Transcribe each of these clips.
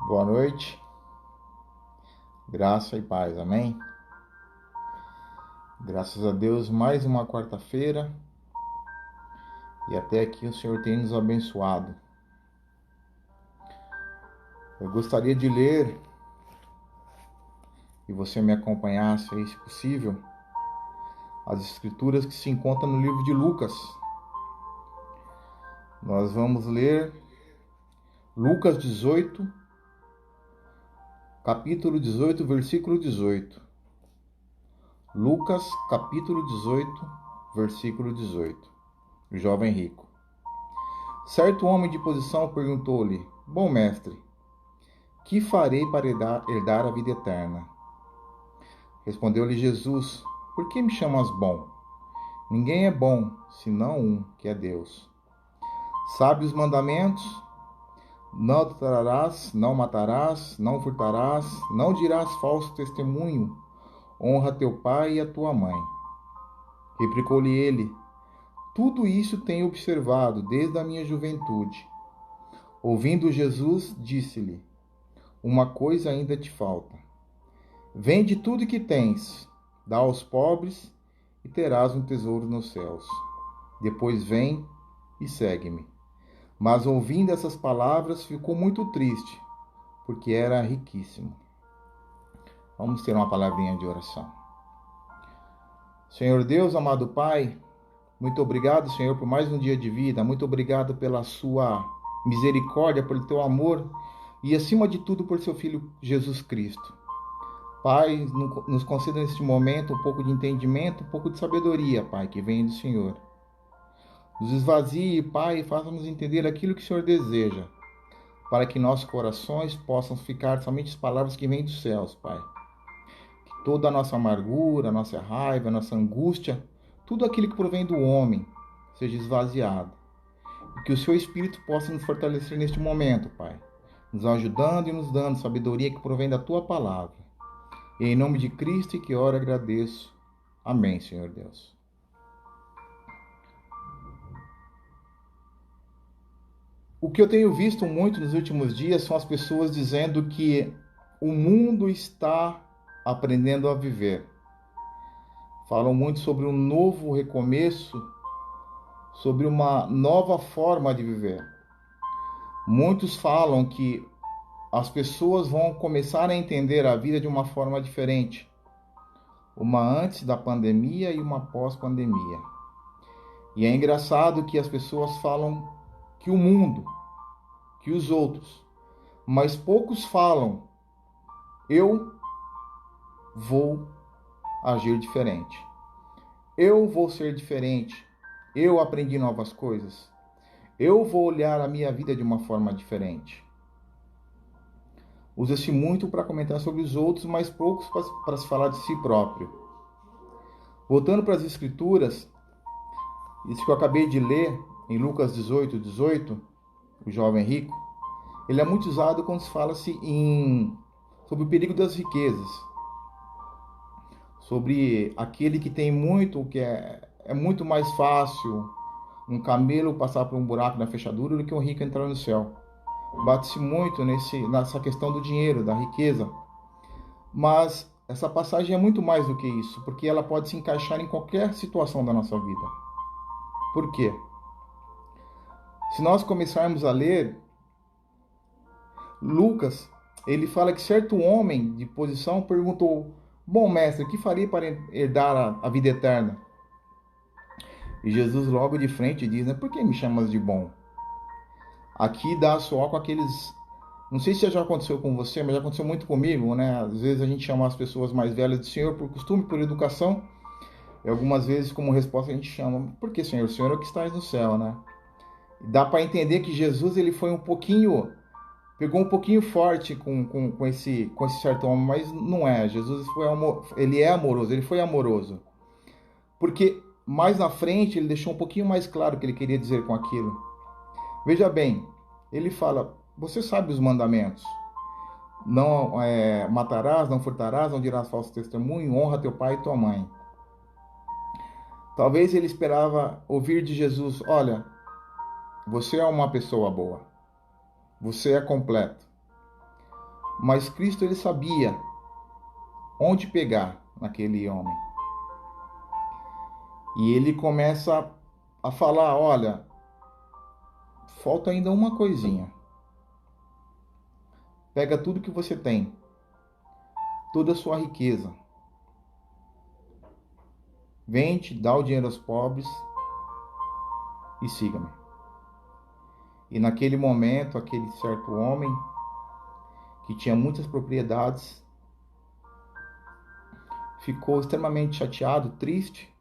Boa noite, graça e paz, amém? Graças a Deus, mais uma quarta-feira e até aqui o Senhor tem nos abençoado. Eu gostaria de ler e você me acompanhasse aí, se possível, as escrituras que se encontram no livro de Lucas. Nós vamos ler Lucas 18, capítulo 18, versículo 18. Lucas, capítulo 18, versículo 18. O jovem rico. Certo homem de posição perguntou-lhe: Bom mestre, que farei para herdar a vida eterna? Respondeu-lhe Jesus: Por que me chamas bom? Ninguém é bom, senão um, que é Deus. Sabe os mandamentos? Não adulterarás, não matarás, não furtarás, não dirás falso testemunho, honra teu pai e a tua mãe. Replicou-lhe ele: Tudo isso tenho observado desde a minha juventude. Ouvindo Jesus, disse-lhe: Uma coisa ainda te falta. Vende tudo que tens, dá aos pobres e terás um tesouro nos céus. Depois vem e segue-me. Mas ouvindo essas palavras, ficou muito triste, porque era riquíssimo. Vamos ter uma palavrinha de oração. Senhor Deus, amado Pai, muito obrigado, Senhor, por mais um dia de vida. Muito obrigado pela sua misericórdia, pelo teu amor e, acima de tudo, por seu Filho Jesus Cristo. Pai, nos conceda neste momento um pouco de entendimento, um pouco de sabedoria, Pai, que vem do Senhor. Nos esvazie, Pai, e faça-nos entender aquilo que o Senhor deseja, para que nossos corações possam ficar somente as palavras que vêm dos céus, Pai. Que toda a nossa amargura, a nossa raiva, a nossa angústia, tudo aquilo que provém do homem, seja esvaziado. E que o Seu Espírito possa nos fortalecer neste momento, Pai, nos ajudando e nos dando sabedoria que provém da Tua palavra. E em nome de Cristo e que ora agradeço. Amém, Senhor Deus. O que eu tenho visto muito nos últimos dias são as pessoas dizendo que o mundo está aprendendo a viver. Falam muito sobre um novo recomeço, sobre uma nova forma de viver. Muitos falam que as pessoas vão começar a entender a vida de uma forma diferente. Uma antes da pandemia e uma pós-pandemia. E é engraçado que as pessoas falam que o mundo, que os outros, mas poucos falam, eu vou agir diferente. Eu vou ser diferente. Eu aprendi novas coisas. Eu vou olhar a minha vida de uma forma diferente. Usa-se muito para comentar sobre os outros, mas poucos para se falar de si próprio. Voltando para as Escrituras, isso que eu acabei de ler em Lucas 18, 18, o jovem rico, ele é muito usado quando se fala-se sobre o perigo das riquezas. Sobre aquele que tem muito, que é muito mais fácil um camelo passar por um buraco na fechadura do que um rico entrar no céu. Bate-se muito nessa questão do dinheiro, da riqueza. Mas essa passagem é muito mais do que isso, porque ela pode se encaixar em qualquer situação da nossa vida. Por quê? Se nós começarmos a ler, Lucas, ele fala que certo homem de posição perguntou: Bom mestre, o que farei para herdar a vida eterna? E Jesus logo de frente diz, né? Por que me chamas de bom? Aqui dá só com aqueles... Não sei se já aconteceu com você, mas já aconteceu muito comigo, né? Às vezes a gente chama as pessoas mais velhas de Senhor por costume, por educação. E algumas vezes, como resposta, a gente chama: Por que, Senhor? O Senhor é o que estás no céu, né? E dá para entender que Jesus, ele foi pegou um pouquinho forte com esse certo homem, mas não é. Jesus ele é amoroso, ele foi amoroso. Porque mais na frente ele deixou um pouquinho mais claro o que ele queria dizer com aquilo. Veja bem, ele fala: você sabe os mandamentos. Não matarás, não furtarás, não dirás falso testemunho, honra teu pai e tua mãe. Talvez ele esperava ouvir de Jesus: olha, você é uma pessoa boa. Você é completo. Mas Cristo, ele sabia onde pegar naquele homem. E ele começa a falar, olha, falta ainda uma coisinha. Pega tudo que você tem, toda a sua riqueza. Vende, dá o dinheiro aos pobres e siga-me. E naquele momento, aquele certo homem, que tinha muitas propriedades, ficou extremamente chateado, triste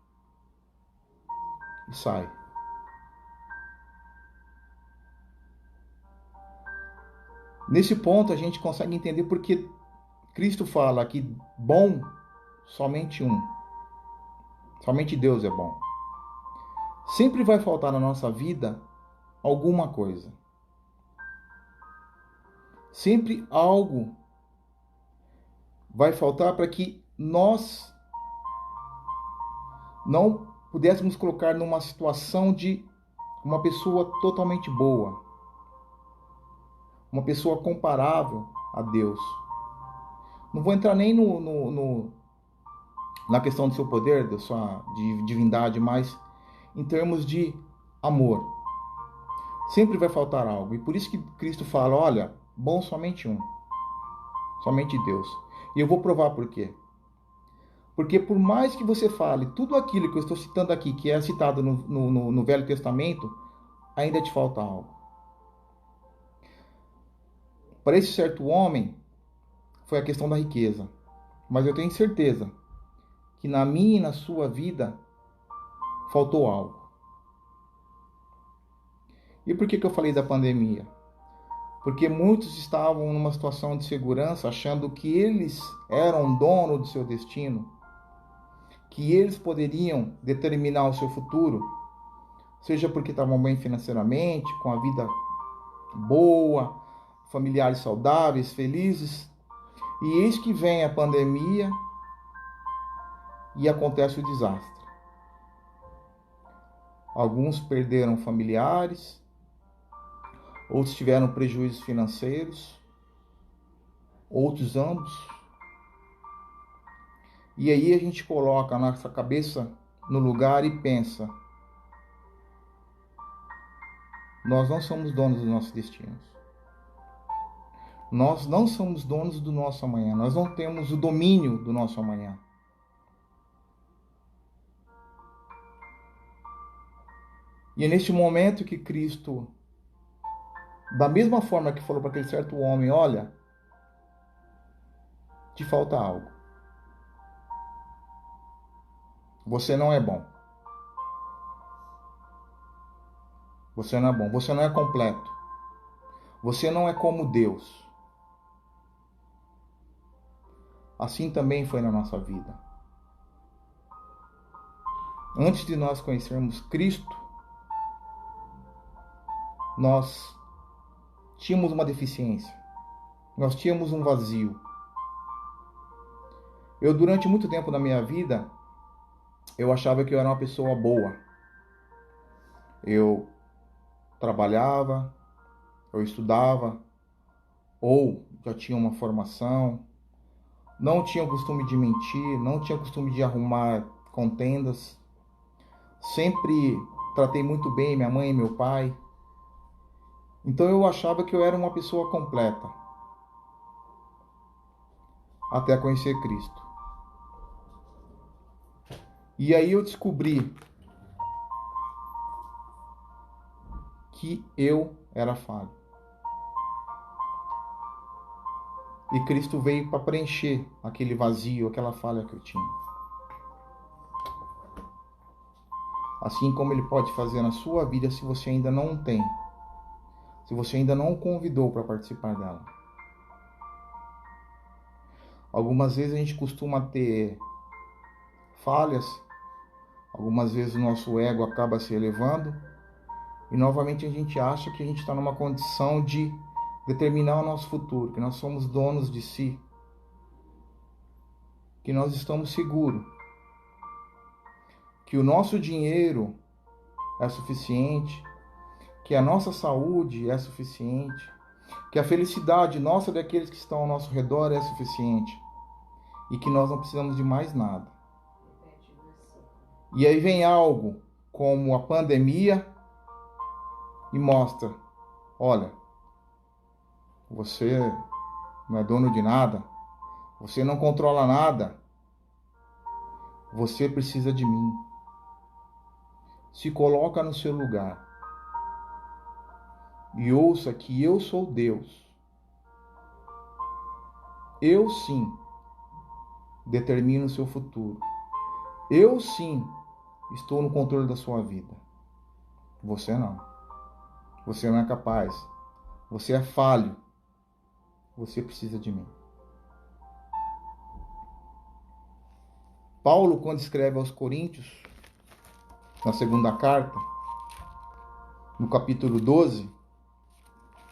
e sai. Nesse ponto a gente consegue entender porque Cristo fala que bom somente um. Somente Deus é bom. Sempre vai faltar na nossa vida alguma coisa. Sempre algo vai faltar para que nós não pudéssemos colocar numa situação de uma pessoa totalmente boa, uma pessoa comparável a Deus. Não vou entrar nem na questão do seu poder, da sua divindade, mas em termos de amor. Sempre vai faltar algo. E por isso que Cristo fala, olha, bom somente um. Somente Deus. E eu vou provar por quê. Porque por mais que você fale tudo aquilo que eu estou citando aqui, que é citado no Velho Testamento, ainda te falta algo. Para esse certo homem, foi a questão da riqueza. Mas eu tenho certeza que na minha e na sua vida, faltou algo. E por que eu falei da pandemia? Porque muitos estavam numa situação de segurança, achando que eles eram dono do seu destino, que eles poderiam determinar o seu futuro, seja porque estavam bem financeiramente, com a vida boa, familiares saudáveis, felizes. E eis que vem a pandemia e acontece o desastre. Alguns perderam familiares, outros tiveram prejuízos financeiros, outros ambos. E aí a gente coloca a nossa cabeça no lugar e pensa, nós não somos donos dos nossos destinos. Nós não somos donos do nosso amanhã. Nós não temos o domínio do nosso amanhã. E é neste momento que Cristo, da mesma forma que falou para aquele certo homem, olha, te falta algo. Você não é bom. Você não é bom. Você não é completo. Você não é como Deus. Assim também foi na nossa vida. Antes de nós conhecermos Cristo, nós tínhamos uma deficiência. Nós tínhamos um vazio. Eu, durante muito tempo da minha vida, eu achava que eu era uma pessoa boa. Eu trabalhava, eu estudava, ou já tinha uma formação, não tinha o costume de mentir, não tinha o costume de arrumar contendas, sempre tratei muito bem minha mãe e meu pai. Então eu achava que eu era uma pessoa completa, até conhecer Cristo. E aí eu descobri que eu era falho. E Cristo veio para preencher aquele vazio, aquela falha que eu tinha. Assim como Ele pode fazer na sua vida se você ainda não tem. Se você ainda não o convidou para participar dela. Algumas vezes a gente costuma ter falhas. Algumas vezes o nosso ego acaba se elevando. E novamente a gente acha que a gente está numa condição de determinar o nosso futuro, que nós somos donos de si, que nós estamos seguros, que o nosso dinheiro é suficiente, que a nossa saúde é suficiente, que a felicidade nossa e daqueles que estão ao nosso redor é suficiente e que nós não precisamos de mais nada. E aí vem algo como a pandemia e mostra: olha, você não é dono de nada, você não controla nada, você precisa de mim. Se coloca no seu lugar e ouça que eu sou Deus. Eu sim determino o seu futuro. Eu sim estou no controle da sua vida. Você não. Você não é capaz. Você é falho. Você precisa de mim. Paulo, quando escreve aos Coríntios, na segunda carta, no capítulo 12,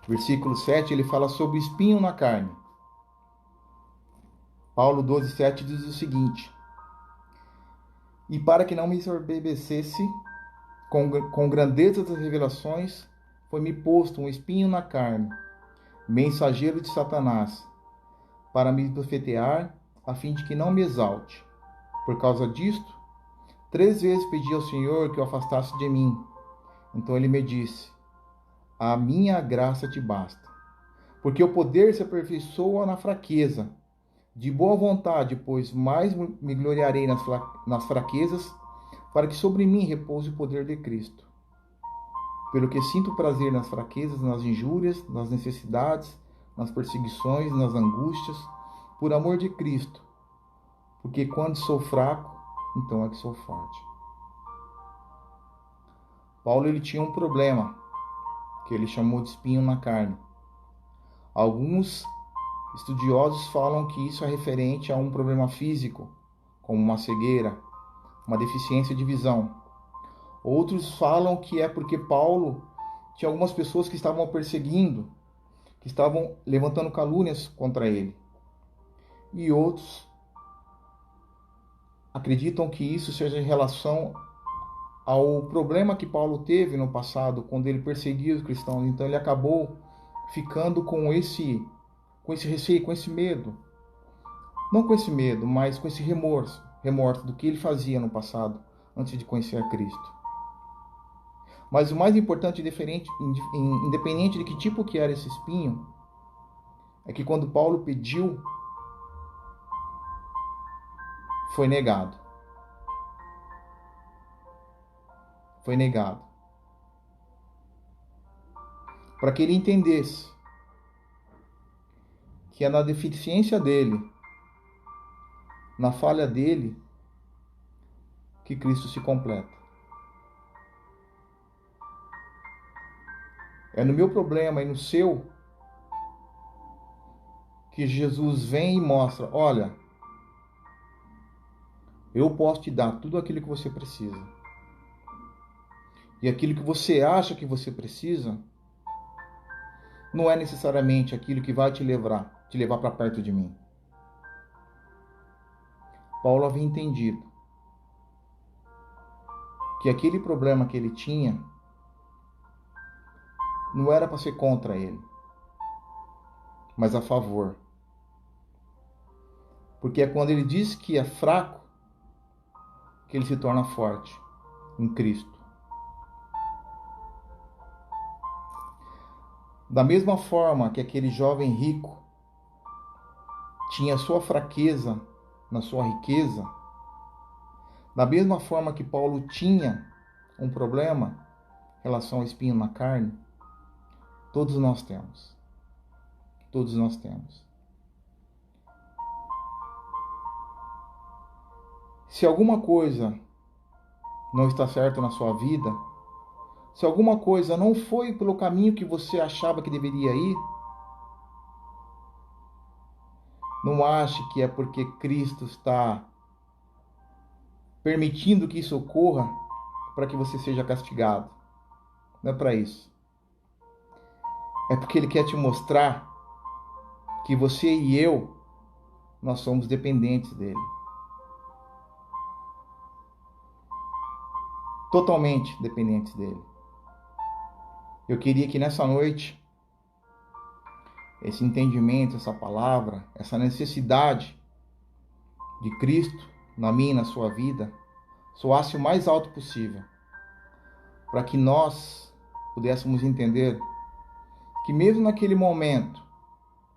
versículo 7, ele fala sobre o espinho na carne. Paulo 12, 7 diz o seguinte: e para que não me ensoberbecesse com grandeza das revelações, foi-me posto um espinho na carne, mensageiro de Satanás, para me bofetear, a fim de que não me exalte. Por causa disto, 3 vezes pedi ao Senhor que o afastasse de mim. Então ele me disse: a minha graça te basta, porque o poder se aperfeiçoa na fraqueza. De boa vontade, pois mais me gloriarei nas fraquezas, para que sobre mim repouse o poder de Cristo. Pelo que sinto prazer nas fraquezas, nas injúrias, nas necessidades, nas perseguições, nas angústias, por amor de Cristo. Porque quando sou fraco, então é que sou forte. Paulo ele tinha um problema, que ele chamou de espinho na carne. Alguns estudiosos falam que isso é referente a um problema físico, como uma cegueira, uma deficiência de visão. Outros falam que é porque Paulo tinha algumas pessoas que estavam perseguindo, que estavam levantando calúnias contra ele. E outros acreditam que isso seja em relação ao problema que Paulo teve no passado, quando ele perseguia os cristãos. Então ele acabou ficando com esse receio, com esse medo. Não com esse medo, mas com esse remorso do que ele fazia no passado, antes de conhecer a Cristo. Mas o mais importante, independente de que tipo que era esse espinho, é que quando Paulo pediu, foi negado. Foi negado. Para que ele entendesse que é na deficiência dele, na falha dele, que Cristo se completa. É no meu problema e no seu que Jesus vem e mostra: olha, eu posso te dar tudo aquilo que você precisa. E aquilo que você acha que você precisa, não é necessariamente aquilo que vai te levar para perto de mim. Paulo havia entendido que aquele problema que ele tinha não era para ser contra ele, mas a favor. Porque é quando ele diz que é fraco que ele se torna forte em Cristo. Da mesma forma que aquele jovem rico tinha sua fraqueza na sua riqueza, da mesma forma que Paulo tinha um problema em relação ao espinho na carne, todos nós temos. Todos nós temos. Se alguma coisa não está certo na sua vida, se alguma coisa não foi pelo caminho que você achava que deveria ir, não ache que é porque Cristo está permitindo que isso ocorra para que você seja castigado. Não é para isso. É porque Ele quer te mostrar que você e eu, nós somos dependentes dEle. Totalmente dependentes dEle. Eu queria que nessa noite esse entendimento, essa palavra, essa necessidade de Cristo na minha e na sua vida, soasse o mais alto possível, para que nós pudéssemos entender que mesmo naquele momento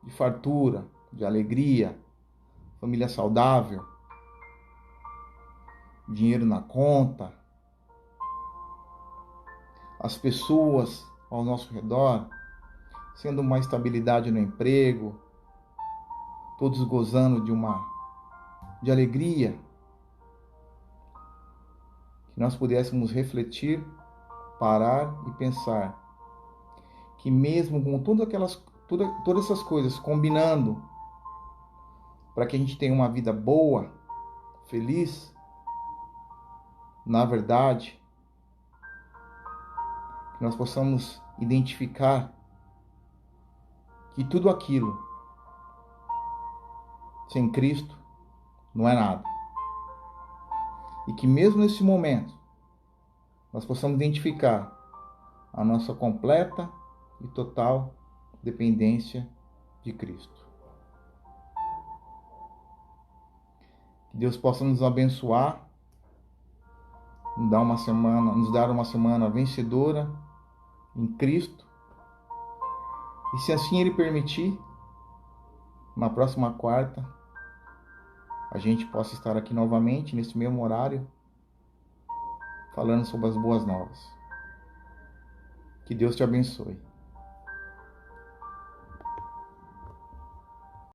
de fartura, de alegria, família saudável, dinheiro na conta, as pessoas ao nosso redor sendo uma estabilidade no emprego, todos gozando de alegria, que nós pudéssemos refletir, parar e pensar que mesmo com todas essas coisas combinando para que a gente tenha uma vida boa, feliz, na verdade, que nós possamos identificar que tudo aquilo sem Cristo não é nada. E que mesmo nesse momento nós possamos identificar a nossa completa e total dependência de Cristo. Que Deus possa nos abençoar, nos dar uma semana vencedora em Cristo. E se assim Ele permitir, na próxima quarta, a gente possa estar aqui novamente, nesse mesmo horário, falando sobre as boas novas. Que Deus te abençoe.